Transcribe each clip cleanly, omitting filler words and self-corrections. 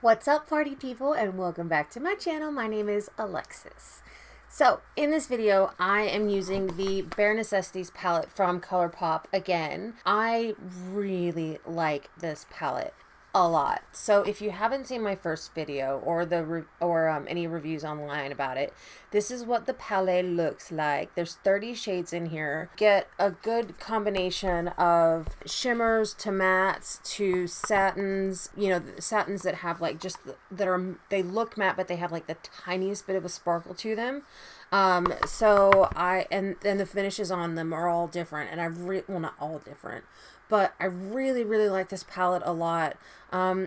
What's up, party people, and welcome back to my channel. My name is Alexis. So, in this video, I am using the Bare Necessities palette from ColourPop again. I really like this palette a lot. So if you haven't seen my first video or any reviews online about it, this is what the palette looks like. There's 30 shades in here. Get a good combination of shimmers to mattes to satins, you know, satins that have like just they look matte but they have like the tiniest bit of a sparkle to them. So and the finishes on them are all different, and well, not all different, but I really like this palette a lot.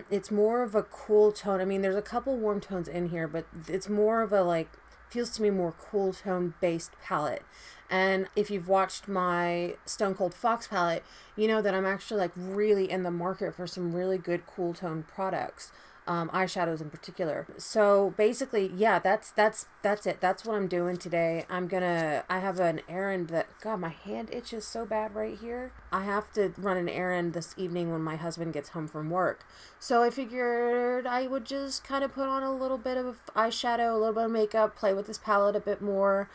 It's more of a cool tone. I mean, there's a couple warm tones in here, but it's more of a feels to me more cool tone based palette. And if you've watched my Stone Cold Fox palette, you know that I'm actually really in the market for some really good cool tone products. Eyeshadows in particular. So basically, yeah, that's it. That's what I'm doing today. I have an errand that, God, my hand itches so bad right here. I have to run an errand this evening when my husband gets home from work. So I figured I would just kind of put on a little bit of eyeshadow, a little bit of makeup, play with this palette a bit more,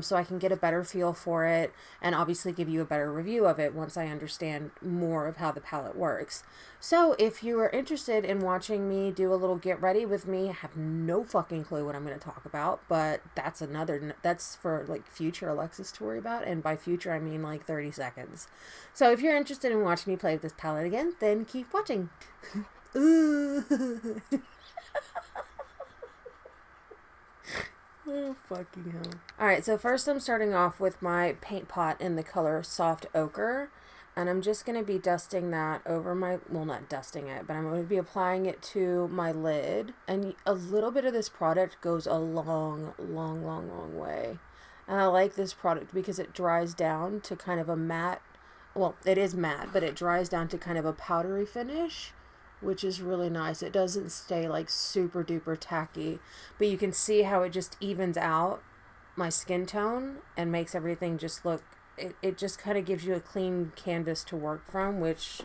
so I can get a better feel for it, and obviously give you a better review of it once I understand more of how the palette works. So if you are interested in watching me do a little get ready with me, I have no fucking clue what I'm going to talk about, but that's for future Alexis to worry about, and by future I mean 30 seconds. So if you're interested in watching me play with this palette again, then keep watching. Ooh. Oh, fucking hell. Alright, so first I'm starting off with my paint pot in the color Soft Ochre. And I'm just going to be dusting that over well, not dusting it, but I'm going to be applying it to my lid. And a little bit of this product goes a long way. And I like this product because it dries down to kind of a matte, well, it is matte, but it dries down to kind of a powdery finish, which is really nice. It doesn't stay super duper tacky, but you can see how it just evens out my skin tone and makes everything just look, it just kind of gives you a clean canvas to work from, which,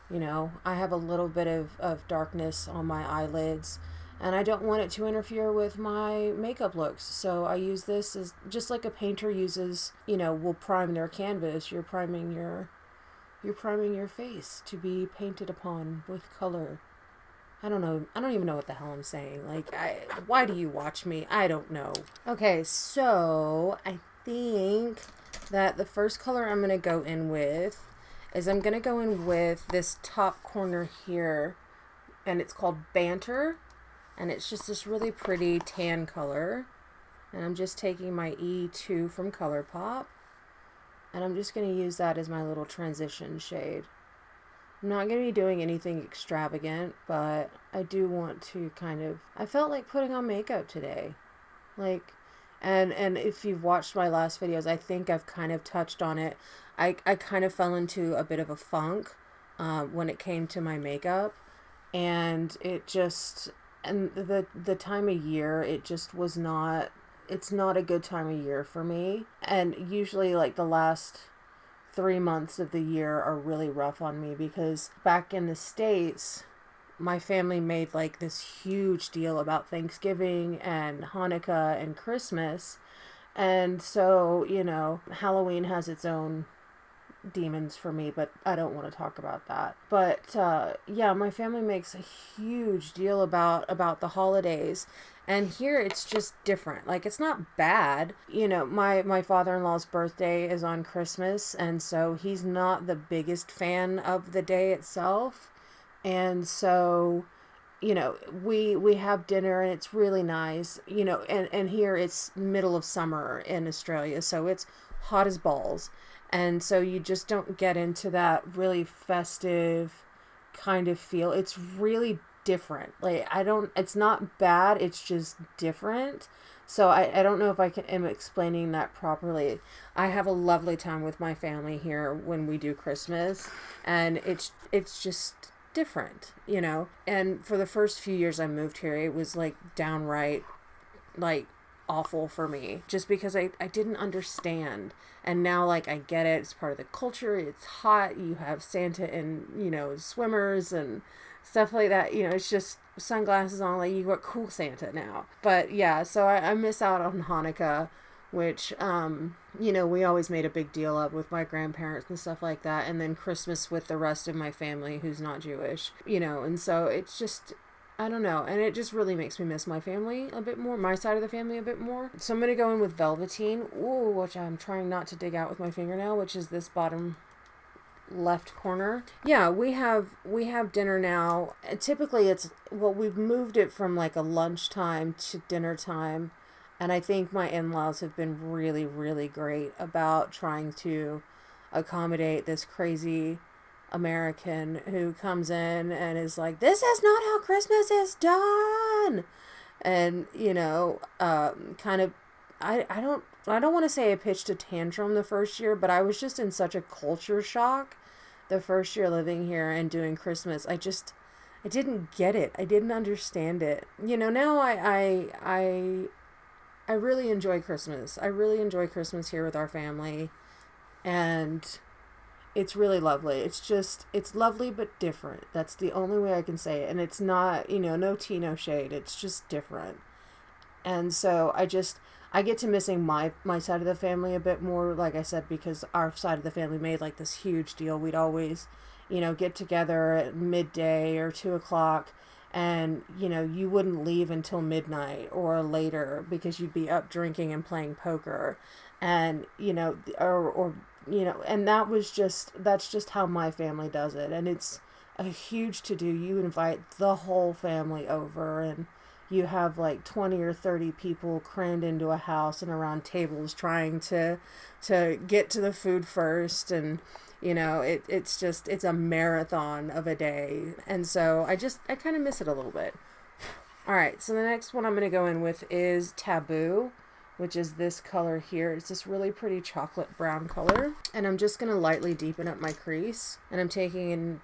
you know, I have a little bit of darkness on my eyelids, and I don't want it to interfere with my makeup looks. So I use this as just like a painter uses, you know, will prime their canvas. You're priming your face to be painted upon with color. I don't know. I don't even know what the hell I'm saying. Why do you watch me? I don't know. Okay, so I think that the first color I'm going to go in with is I'm going to go in with this top corner here, and it's called Banter, and it's just this really pretty tan color. And I'm just taking my E2 from ColourPop, and I'm just going to use that as my little transition shade. I'm not going to be doing anything extravagant, but I do want to I felt like putting on makeup today. And if you've watched my last videos, I think I've kind of touched on it. I kind of fell into a bit of a funk when it came to my makeup. And the time of year, it just was not, it's not a good time of year for me. And usually the last 3 months of the year are really rough on me because back in the States, my family made this huge deal about Thanksgiving and Hanukkah and Christmas. And so, you know, Halloween has its own demons for me, but I don't want to talk about that. But yeah, my family makes a huge deal about the holidays. And here it's just different. It's not bad. You know, my father-in-law's birthday is on Christmas, and so he's not the biggest fan of the day itself. And so, you know, we have dinner and it's really nice, you know, and here it's middle of summer in Australia, so it's hot as balls. And so you just don't get into that really festive kind of feel. It's really different. It's not bad, it's just different. So I don't know if am explaining that properly. I have a lovely time with my family here when we do Christmas, and it's just different, you know. And for the first few years I moved here, it was downright awful for me, just because I didn't understand. And now I get it. It's part of the culture. It's hot. You have Santa and, you know, swimmers, and stuff like that. You know, it's just sunglasses on, like you got cool Santa now. But yeah, so I miss out on Hanukkah, which, you know, we always made a big deal of with my grandparents and stuff like that. And then Christmas with the rest of my family who's not Jewish, you know, and so it's just, I don't know. And it just really makes me miss my family a bit more, my side of the family a bit more. So I'm going to go in with Velveteen, ooh, which I'm trying not to dig out with my fingernail, which is this bottom left corner. Yeah, we have dinner now. Typically it's, well, we've moved it from like a lunchtime to dinner time. And I think my in-laws have been really, really great about trying to accommodate this crazy American who comes in and is like, this is not how Christmas is done. And, you know, kind of, I don't want to say I pitched a tantrum the first year, but I was just in such a culture shock the first year living here and doing Christmas. I didn't get it. I didn't understand it. You know, now I really enjoy Christmas. I really enjoy Christmas here with our family, and it's really lovely. It's lovely but different. That's the only way I can say it. And it's not, you know, no tea, no shade. It's just different. And so I get to missing my side of the family a bit more, like I said, because our side of the family made like this huge deal. We'd always, you know, get together at midday or 2 o'clock. And, you know, you wouldn't leave until midnight or later because you'd be up drinking and playing poker. And, you know, or you know, and that's just how my family does it. And it's a huge to-do. You invite the whole family over, and you have like 20 or 30 people crammed into a house and around tables trying to get to the food first. And, you know, it's a marathon of a day. And so I kind of miss it a little bit. All right. So the next one I'm going to go in with is Taboo, which is this color here. It's this really pretty chocolate brown color. And I'm just going to lightly deepen up my crease. And I'm taking in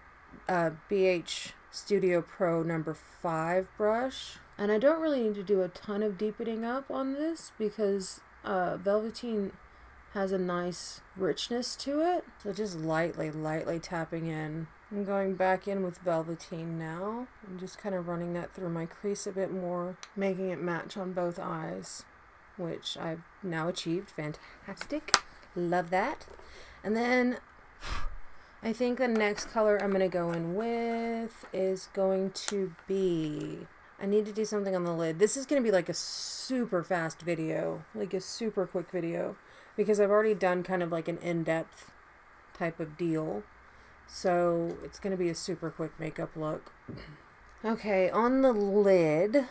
BH Studio Pro number 5 brush. And I don't really need to do a ton of deepening up on this because Velveteen has a nice richness to it. So just lightly tapping in. I'm going back in with Velveteen now. I'm just kind of running that through my crease a bit more, making it match on both eyes, which I've now achieved. Fantastic. Love that. And then I think the next color I'm going to go in with is going to be, I need to do something on the lid. This is going to be like a super fast video, like a super quick video, because I've already done kind of like an in-depth type of deal. So it's going to be a super quick makeup look. Okay, on the lid,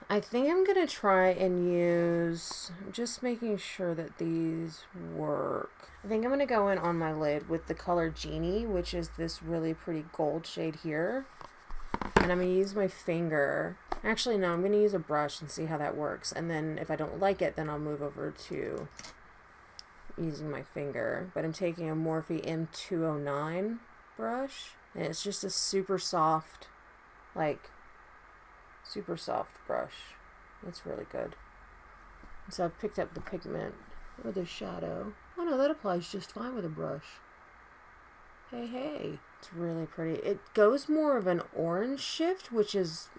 I think I'm going to try and use, just making sure that these work. I think I'm going to go in on my lid with the color Genie, which is this really pretty gold shade here. And I'm going to use my finger. Actually, no, I'm going to use a brush and see how that works. And then if I don't like it, then I'll move over to using my finger. But I'm taking a Morphe M209 brush. And it's just a super soft, like, super soft brush. It's really good. So I've picked up the pigment or the shadow. Oh no, that applies just fine with a brush. Hey. It's really pretty. It goes more of an orange shift, which is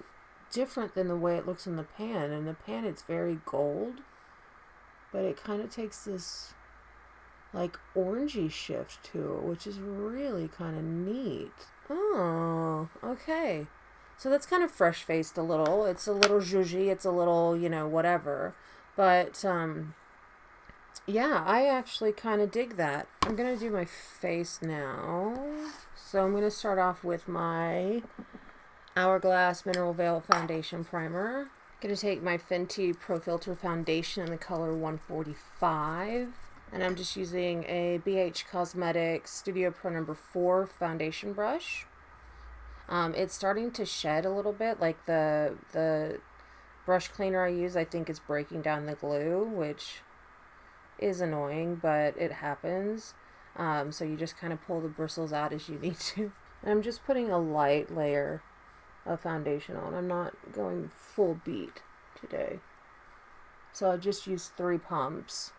different than the way it looks in the pan. In the pan, it's very gold, but it kind of takes this like orangey shift to it, which is really kind of neat. Oh, okay. So that's kind of fresh-faced a little. It's a little zhuzhy. It's a little, you know, whatever. But, yeah, I actually kind of dig that. I'm going to do my face now. So I'm going to start off with my Hourglass Mineral Veil Foundation Primer. I'm going to take my Fenty Pro Filter Foundation in the color 145. And I'm just using a BH Cosmetics Studio Pro number 4 foundation brush. It's starting to shed a little bit, like the brush cleaner I use, I think is breaking down the glue, which is annoying, but it happens. So you just kind of pull the bristles out as you need to. And I'm just putting a light layer of foundation on. I'm not going full beat today. So I just used 3 pumps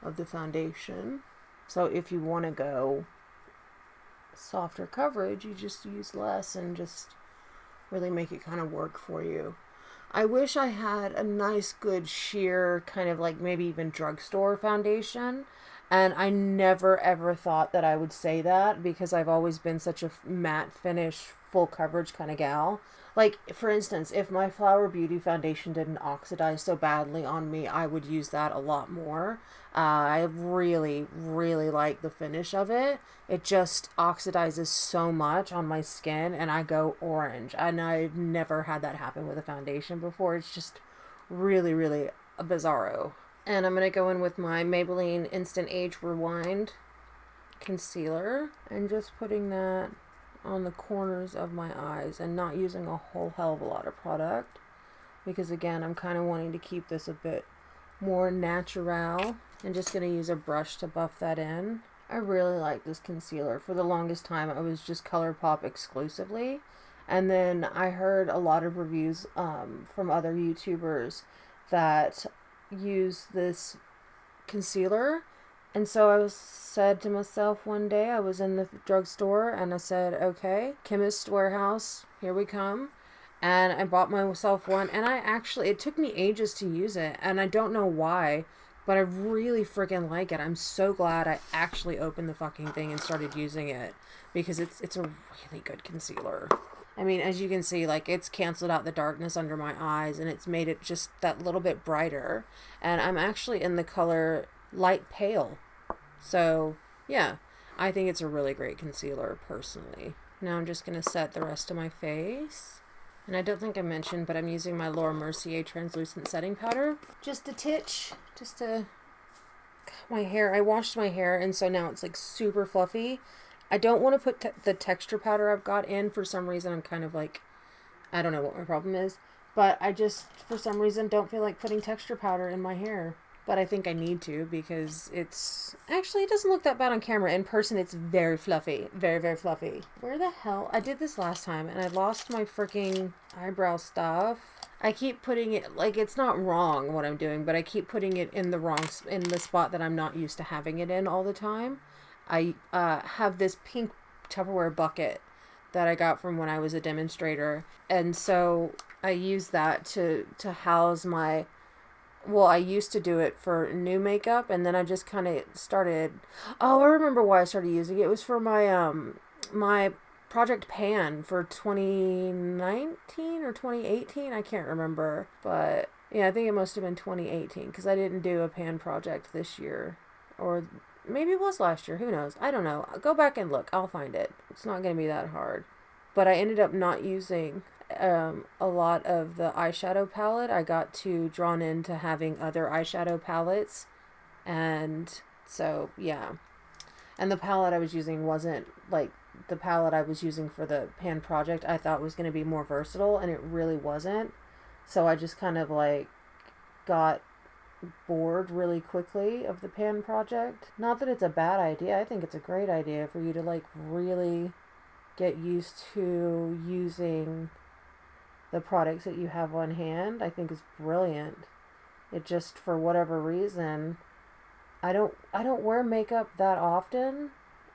of the foundation. So if you want to go softer coverage, you just use less and just really make it kind of work for you. I wish I had a nice, good, sheer, kind of like maybe even drugstore foundation. And I never ever thought that I would say that because I've always been such a matte finish, full coverage kind of gal. Like, for instance, if my Flower Beauty foundation didn't oxidize so badly on me, I would use that a lot more. I really, really like the finish of it. It just oxidizes so much on my skin and I go orange. And I've never had that happen with a foundation before. It's just really, really a bizarro. And I'm going to go in with my Maybelline Instant Age Rewind concealer and just putting that on the corners of my eyes and not using a whole hell of a lot of product because again I'm kind of wanting to keep this a bit more natural and just going to use a brush to buff that in. I really like this concealer. For the longest time I was just ColourPop exclusively, and then I heard a lot of reviews from other YouTubers that use this concealer. And so I said to myself one day, I was in the drugstore and I said, okay, Chemist Warehouse, here we come. And I bought myself one and it took me ages to use it. And I don't know why, but I really freaking like it. I'm so glad I actually opened the fucking thing and started using it because it's a really good concealer. I mean, as you can see, like, it's canceled out the darkness under my eyes and it's made it just that little bit brighter. And I'm actually in the color Light Pale. So, yeah, I think it's a really great concealer, personally. Now I'm just going to set the rest of my face. And I don't think I mentioned, but I'm using my Laura Mercier Translucent Setting Powder. Just a titch, just to... my hair, I washed my hair, and so now it's, like, super fluffy. I don't want to put the texture powder I've got in. For some reason, I'm kind of like... I don't know what my problem is. But I just, for some reason, don't feel like putting texture powder in my hair. But I think I need to because it's... Actually, it doesn't look that bad on camera. In person, it's very fluffy. Very, very fluffy. Where the hell... I did this last time and I lost my freaking eyebrow stuff. I keep putting it... Like, it's not wrong what I'm doing, but I keep putting it in the spot that I'm not used to having it in all the time. I have this pink Tupperware bucket that I got from when I was a demonstrator. And so I use that to house my... Well, I used to do it for new makeup, and then I just kind of started... Oh, I remember why I started using it. It was for my, my Project Pan for 2019 or 2018. I can't remember. But, yeah, I think it must have been 2018, because I didn't do a pan project this year. Or maybe it was last year. Who knows? I don't know. Go back and look. I'll find it. It's not going to be that hard. But I ended up not using... a lot of the eyeshadow palette. I got too drawn into having other eyeshadow palettes, and so yeah, and the palette I was using wasn't like the palette I was using for the pan project. I thought was going to be more versatile, and it really wasn't. So I just kind of like got bored really quickly of the pan project. Not that it's a bad idea. I think it's a great idea for you to like really get used to using the products that you have on hand. I think is brilliant. It just, for whatever reason, I don't wear makeup that often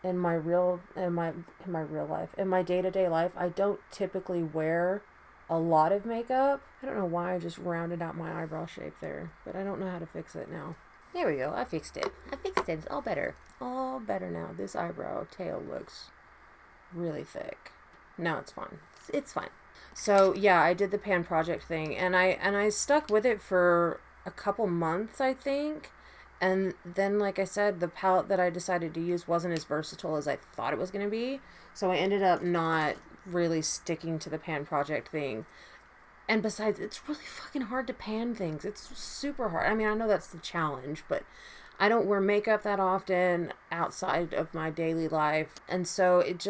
in my real life. In my day-to-day life, I don't typically wear a lot of makeup. I don't know why I just rounded out my eyebrow shape there, but I don't know how to fix it now. There we go. I fixed it. It's all better. All better now. This eyebrow tail looks really thick. Now it's fine. It's fine. So yeah, I did the pan project thing, and I stuck with it for a couple months, I think. And then, like I said, the palette that I decided to use wasn't as versatile as I thought it was going to be. So I ended up not really sticking to the pan project thing. And besides, it's really fucking hard to pan things. It's super hard. I mean, I know that's the challenge, but I don't wear makeup that often outside of my daily life. And so it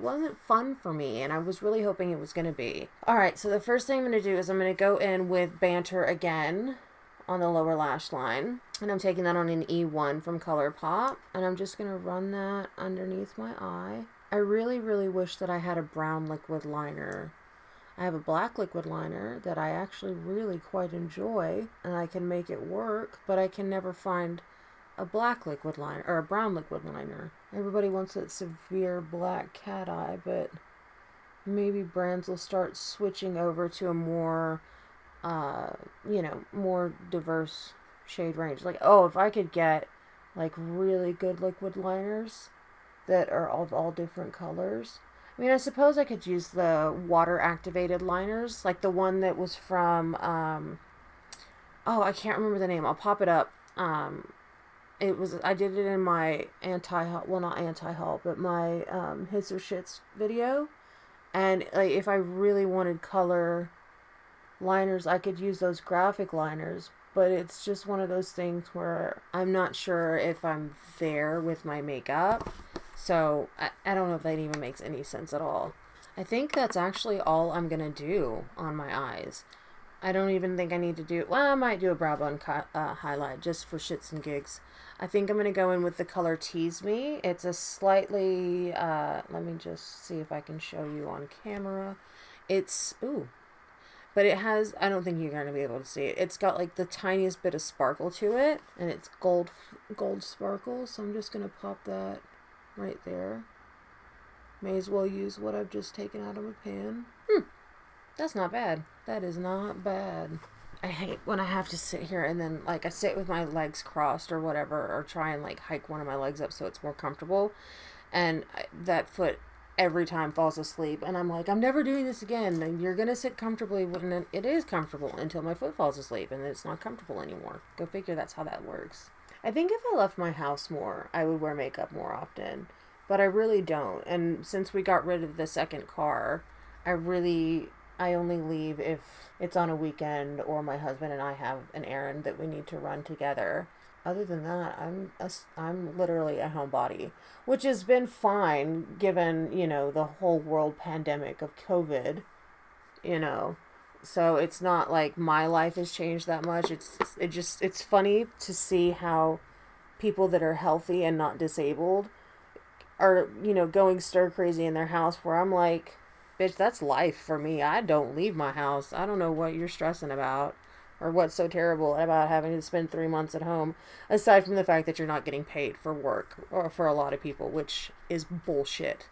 wasn't fun for me, and I was really hoping it was going to be. Alright, so the first thing I'm going to do is I'm going to go in with Banter again on the lower lash line. And I'm taking that on an E1 from ColourPop. And I'm just going to run that underneath my eye. I really, really wish that I had a brown liquid liner. I have a black liquid liner that I actually really quite enjoy, and I can make it work, but I can never find a black liquid liner, or a brown liquid liner. Everybody wants that severe black cat eye, but maybe brands will start switching over to a more, more diverse shade range. Like, oh, if I could get like really good liquid liners that are of all different colors. I mean, I suppose I could use the water activated liners, like the one that was from, oh, I can't remember the name. I'll pop it up. I did it in my not anti-haul, but my hits or shits video. And like, if I really wanted color liners, I could use those graphic liners. But it's just one of those things where I'm not sure if I'm there with my makeup. So I don't know if that even makes any sense at all. I think that's actually all I'm going to do on my eyes. I don't even think I need to do... Well, I might do a brow bone highlight just for shits and gigs. I think I'm going to go in with the color Tease Me. It's a slightly... let me just see if I can show you on camera. It's... Ooh. But it has... I don't think you're going to be able to see it. It's got like the tiniest bit of sparkle to it. And it's gold sparkle. So I'm just going to pop that right there. May as well use what I've just taken out of a pan. That's not bad. That is not bad. I hate when I have to sit here and then like I sit with my legs crossed or whatever, or try and like hike one of my legs up so it's more comfortable, and that foot every time falls asleep, and I'm like, I'm never doing this again. And you're gonna sit comfortably when it is comfortable until my foot falls asleep and it's not comfortable anymore. Go figure. That's how that works. I think if I left my house more, I would wear makeup more often, but I really don't. And since we got rid of the second car, I only leave if it's on a weekend or my husband and I have an errand that we need to run together. Other than that, I'm literally a homebody, which has been fine given, the whole world pandemic of COVID, So it's not like my life has changed that much. It's funny to see how people that are healthy and not disabled are, going stir crazy in their house, where I'm like, bitch, that's life for me. I don't leave my house. I don't know what you're stressing about or what's so terrible about having to spend 3 months at home, aside from the fact that you're not getting paid for work, or for a lot of people, which is bullshit.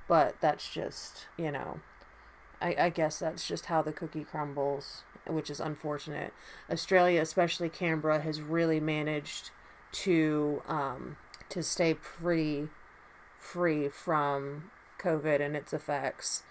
But that's just, I guess that's just how the cookie crumbles, which is unfortunate. Australia, especially Canberra, has really managed to stay pretty free from COVID and its effects.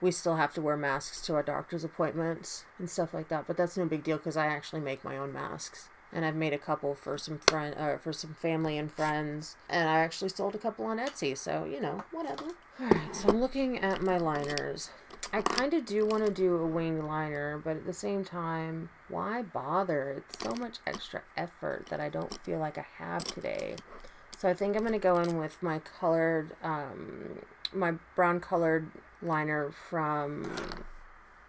We still have to wear masks to our doctor's appointments and stuff like that, but that's no big deal because I actually make my own masks, and I've made a couple for some family and friends, and I actually sold a couple on Etsy, so whatever. All right, so I'm looking at my liners. I kind of do want to do a wing liner, but at the same time, why bother? It's so much extra effort that I don't feel like I have today. So I think I'm going to go in with my my brown colored liner from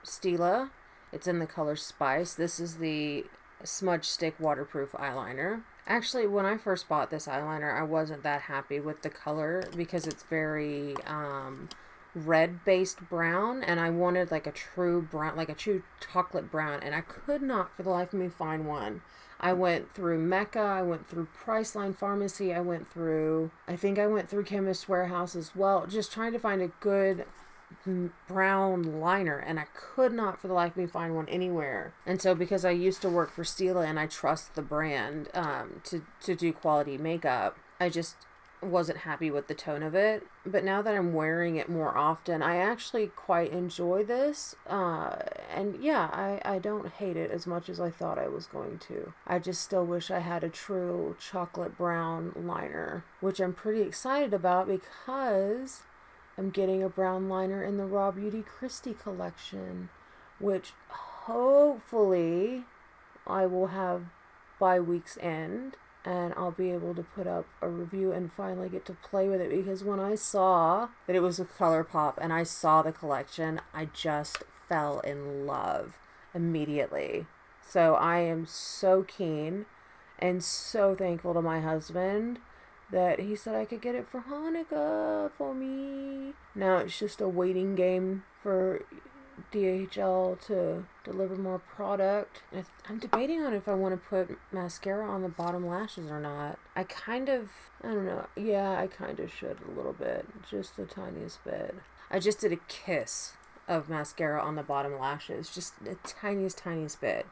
Stila. It's in the color Spice. This is the Smudge Stick Waterproof Eyeliner. Actually, when I first bought this eyeliner, I wasn't that happy with the color because it's very red-based brown, and I wanted like a true brown, like a true chocolate brown, and I could not for the life of me find one. I went through Mecca, I went through Priceline Pharmacy, I went through Chemist Warehouse as well, just trying to find a good brown liner, and I could not for the life of me find one anywhere. And so because I used to work for Stila and I trust the brand to do quality makeup, I just wasn't happy with the tone of it. But now that I'm wearing it more often, I actually quite enjoy this, and yeah, I don't hate it as much as I thought I was going to. I just still wish I had a true chocolate brown liner, which I'm pretty excited about because I'm getting a brown liner in the Raw Beauty Christie collection, which hopefully I will have by week's end, and I'll be able to put up a review and finally get to play with it, because when I saw that it was a ColourPop and I saw the collection, I just fell in love immediately. So I am so keen and so thankful to my husband that he said I could get it for Hanukkah for me. Now it's just a waiting game for DHL to deliver more product. I'm debating on if I want to put mascara on the bottom lashes or not. I don't know. Yeah, I kind of should a little bit. Just the tiniest bit. I just did a kiss of mascara on the bottom lashes, just the tiniest bit.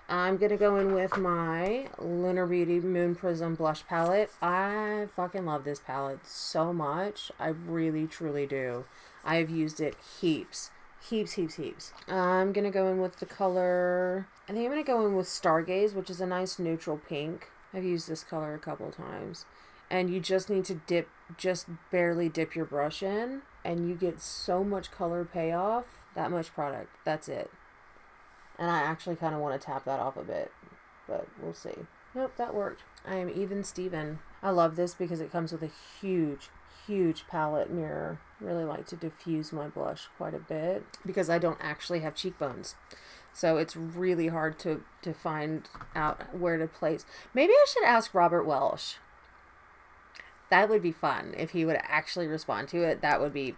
I'm going to go in with my Lunar Beauty Moon Prism Blush Palette. I fucking love this palette so much. I really, truly do. I've used it heaps. I'm going to go in with the color, I think I'm going to go in with Stargaze, which is a nice neutral pink. I've used this color a couple times. And you just need to just barely dip your brush in, and you get so much color payoff. That much product. That's it. And I actually kind of want to tap that off a bit, but we'll see. Nope, that worked. I am Even Steven. I love this because it comes with a huge palette mirror. Really like to diffuse my blush quite a bit because I don't actually have cheekbones. So it's really hard to find out where to place. Maybe I should ask Robert Welsh. That would be fun if he would actually respond to it. That would be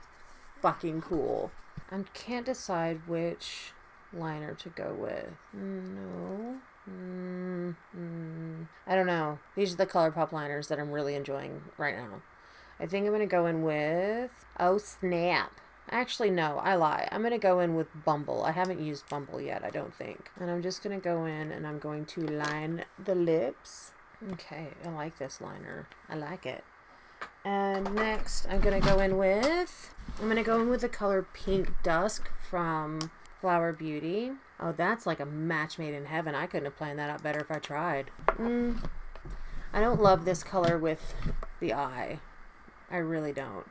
fucking cool. I can't decide which liner to go with. No. I don't know. These are the ColourPop liners that I'm really enjoying right now. I think I'm going to go in with... Oh, snap. Actually, no, I lie. I'm going to go in with Bumble. I haven't used Bumble yet, I don't think. And I'm just going to go in and I'm going to line the lips. Okay, I like this liner. I like it. And next, I'm going to go in with the color Pink Dusk from Flower Beauty. Oh, that's like a match made in heaven. I couldn't have planned that out better if I tried. I don't love this color with the eye. I really don't.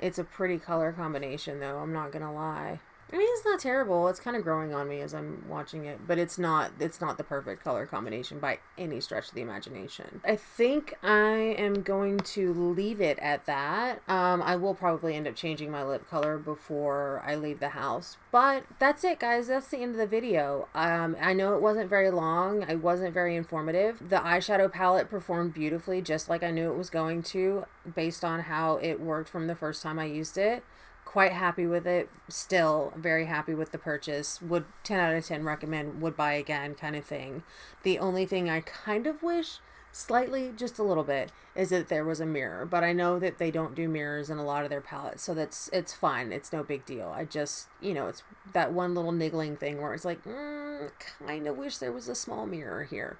It's a pretty color combination, though. I'm not going to lie. I mean, it's not terrible. It's kind of growing on me as I'm watching it, but it's not the perfect color combination by any stretch of the imagination. I think I am going to leave it at that. I will probably end up changing my lip color before I leave the house, but that's it, guys. That's the end of the video. I know it wasn't very long. It wasn't very informative. The eyeshadow palette performed beautifully, just like I knew it was going to, based on how it worked from the first time I used it. Quite happy with it. Still very happy with the purchase. Would 10 out of 10 recommend, would buy again kind of thing. The only thing I kind of wish, slightly, just a little bit, is that there was a mirror. But I know that they don't do mirrors in a lot of their palettes, so it's fine. It's no big deal. I just, it's that one little niggling thing where it's like, kind of wish there was a small mirror here.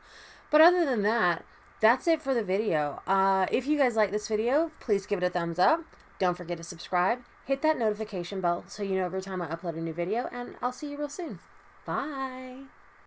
But other than that, that's it for the video. If you guys like this video, please give it a thumbs up. Don't forget to subscribe. Hit that notification bell so you know every time I upload a new video, and I'll see you real soon. Bye!